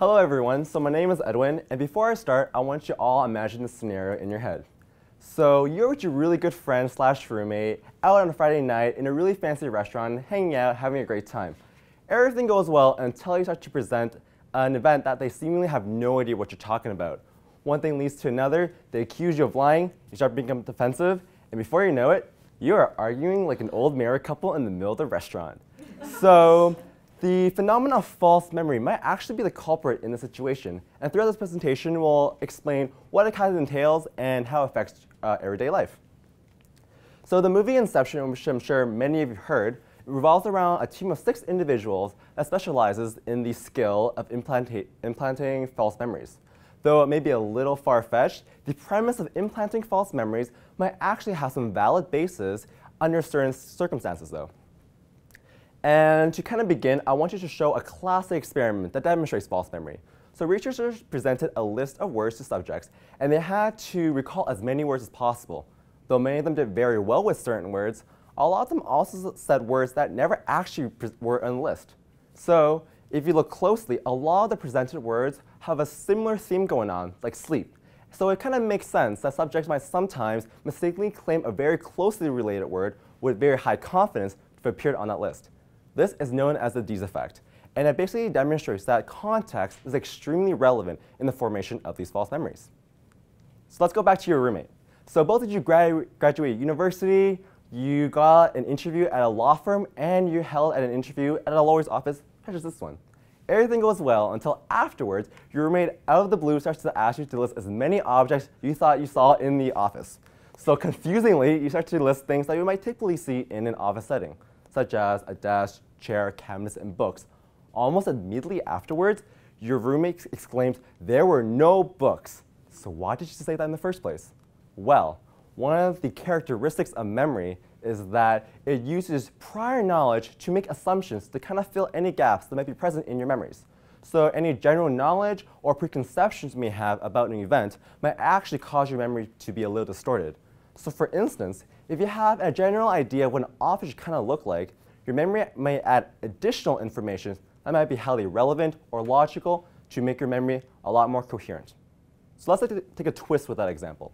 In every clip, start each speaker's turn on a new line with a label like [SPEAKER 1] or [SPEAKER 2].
[SPEAKER 1] Hello everyone, so my name is Edwin, and before I start, I want you all to imagine this scenario in your head. So you're with your really good friend / roommate out on a Friday night in a really fancy restaurant, hanging out, having a great time. Everything goes well until you start to present an event that they seemingly have no idea what you're talking about. One thing leads to another, they accuse you of lying, you start becoming defensive, and before you know it, you are arguing like an old married couple in the middle of the restaurant. So the phenomenon of false memory might actually be the culprit in this situation, and throughout this presentation we'll explain what it kind of entails and how it affects everyday life. So the movie Inception, which I'm sure many of you have heard, revolves around a team of 6 individuals that specializes in the skill of implanting false memories. Though it may be a little far-fetched, the premise of implanting false memories might actually have some valid basis under certain circumstances though. And to kind of begin, I want you to show a classic experiment that demonstrates false memory. So researchers presented a list of words to subjects, and they had to recall as many words as possible. Though many of them did very well with certain words, a lot of them also said words that never actually were on the list. So if you look closely, a lot of the presented words have a similar theme going on, like sleep. So it kind of makes sense that subjects might sometimes mistakenly claim a very closely related word with very high confidence to have appeared on that list. This is known as the Dees effect, and it basically demonstrates that context is extremely relevant in the formation of these false memories. So let's go back to your roommate. So both of you graduated university, you got an interview at a law firm, and you held an interview at a lawyer's office, such as this one. Everything goes well until afterwards, your roommate out of the blue starts to ask you to list as many objects you thought you saw in the office. So confusingly, you start to list things that you might typically see in an office setting, such as a desk, chair, cabinets, and books. Almost immediately afterwards, your roommate exclaims, "There were no books." So why did you say that in the first place? Well, one of the characteristics of memory is that it uses prior knowledge to make assumptions to kind of fill any gaps that might be present in your memories. So any general knowledge or preconceptions you may have about an event might actually cause your memory to be a little distorted. So for instance, if you have a general idea of what an office should kind of look like, your memory may add additional information that might be highly relevant or logical to make your memory a lot more coherent. So let's take a twist with that example.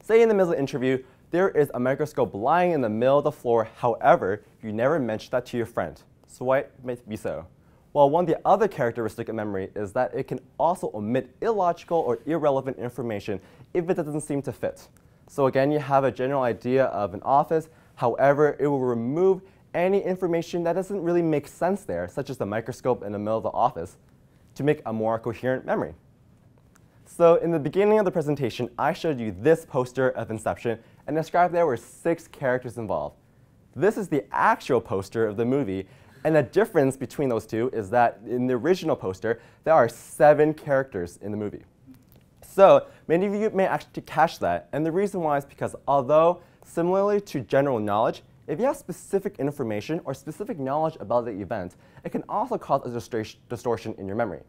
[SPEAKER 1] Say in the middle of the interview, there is a microscope lying in the middle of the floor, however, you never mentioned that to your friend. So why might it be so? Well, one of the other characteristics of memory is that it can also omit illogical or irrelevant information if it doesn't seem to fit. So again, you have a general idea of an office, however, it will remove any information that doesn't really make sense there, such as the microscope in the middle of the office, to make a more coherent memory. So in the beginning of the presentation, I showed you this poster of Inception and described there were 6 characters involved. This is the actual poster of the movie, and the difference between those two is that in the original poster, there are 7 characters in the movie. So many of you may actually catch that, and the reason why is because although similarly to general knowledge, if you have specific information or specific knowledge about the event, it can also cause a distortion in your memory.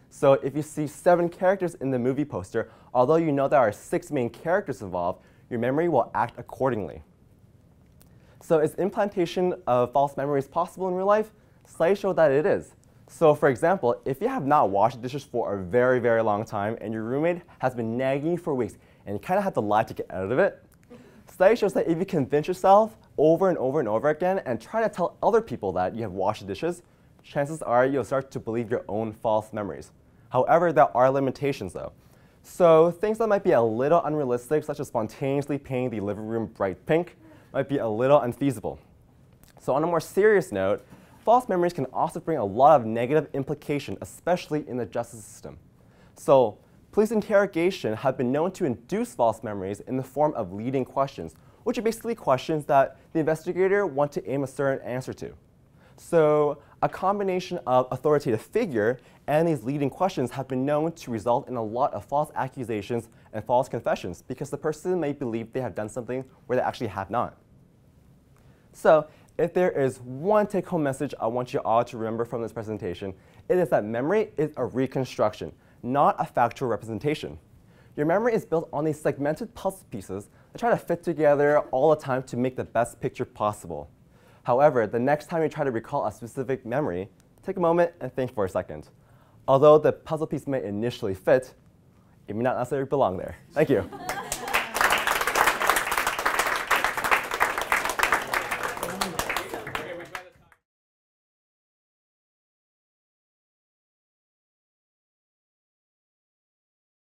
[SPEAKER 1] So if you see 7 characters in the movie poster, although you know there are 6 main characters involved, your memory will act accordingly. So is implantation of false memories possible in real life? Studies show that it is. So for example, if you have not washed dishes for a very, very long time and your roommate has been nagging you for weeks and you kind of have to lie to get out of it, study shows that if you convince yourself over and over and over again and try to tell other people that you have washed the dishes, chances are you'll start to believe your own false memories. However, there are limitations though. So things that might be a little unrealistic, such as spontaneously painting the living room bright pink, might be a little unfeasible. So on a more serious note, false memories can also bring a lot of negative implication, especially in the justice system. So police interrogation have been known to induce false memories in the form of leading questions, which are basically questions that the investigator wants to aim a certain answer to. So a combination of authoritative figure and these leading questions have been known to result in a lot of false accusations and false confessions because the person may believe they have done something where they actually have not. So if there is one take-home message I want you all to remember from this presentation, it is that memory is a reconstruction, not a factual representation. Your memory is built on these segmented puzzle pieces that try to fit together all the time to make the best picture possible. However, the next time you try to recall a specific memory, take a moment and think for a second. Although the puzzle piece may initially fit, it may not necessarily belong there. Thank you.